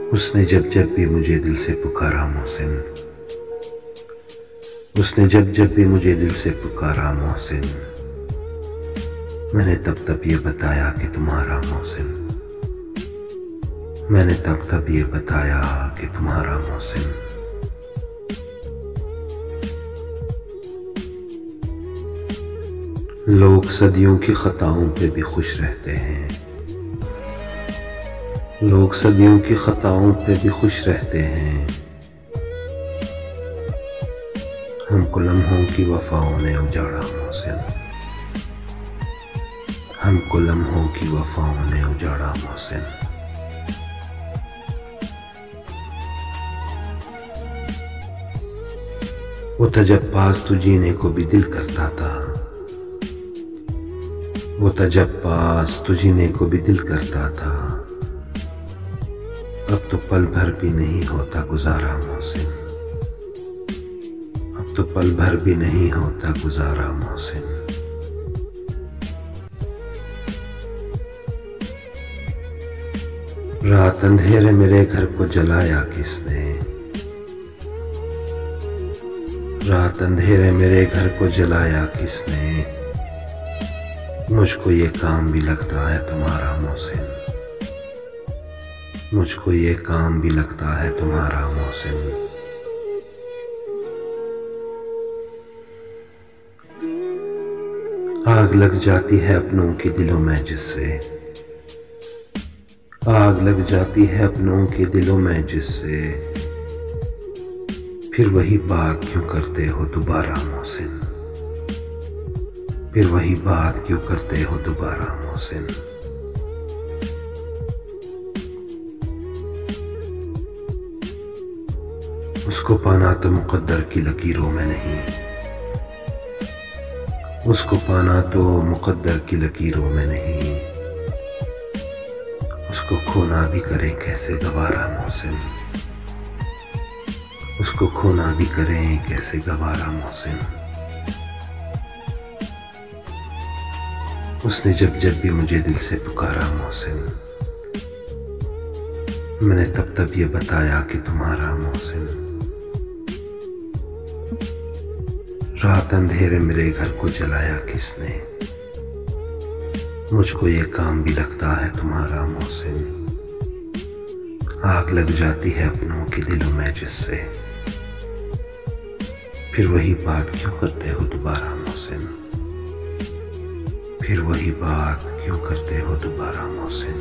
उसने जब जब भी मुझे दिल से पुकारा मोहसिन, उसने जब जब भी मुझे दिल से पुकारा मोहसिन, मैंने तब तब ये बताया कि तुम्हारा मोहसिन, मैंने तब तब ये बताया कि तुम्हारा मोहसिन। लोग सदियों की खताओं पे भी खुश रहते हैं, लोग सदियों की खताओं पे भी खुश रहते हैं। हमको लम्हों की वफाओं ने उजाड़ा मोहसिन, हमको लम्हों की वफाओं ने उजाड़ा मोहसिन। वो था जब पास तू जीने को भी दिल करता था, वो था जब पास तू जीने को भी दिल करता था। अब तो पल भर भी नहीं होता गुजारा मोहसिन, अब तो पल भर भी नहीं होता गुजारा मोहसिन। रात अंधेरे मेरे घर को जलाया किसने, रात अंधेरे मेरे घर को जलाया किसने। मुझको ये काम भी लगता है तुम्हारा मोहसिन, मुझको ये काम भी लगता है तुम्हारा मोहसिन। आग लग जाती है अपनों के दिलों में जिससे, आग लग जाती है अपनों के दिलों में जिससे। फिर वही बात क्यों करते हो दोबारा मोहसिन, फिर वही बात क्यों करते हो दोबारा मोहसिन। उसको पाना तो मुकद्दर की लकीरों में नहीं, उसको पाना तो मुकद्दर की लकीरों में नहीं। उसको खोना भी करें कैसे गवारा मोहसिन, उसको खोना भी करें कैसे गवारा मोहसिन। उसने जब जब भी मुझे दिल से पुकारा मोहसिन, मैंने तब तब ये बताया कि तुम्हारा मोहसिन। रात अंधेरे मेरे घर को जलाया किसने, मुझको ये काम भी लगता है तुम्हारा मोहसिन। आग लग जाती है अपनों के दिलों में जिससे। फिर वही बात क्यों करते हो दोबारा मोहसिन, फिर वही बात क्यों करते हो दोबारा मोहसिन।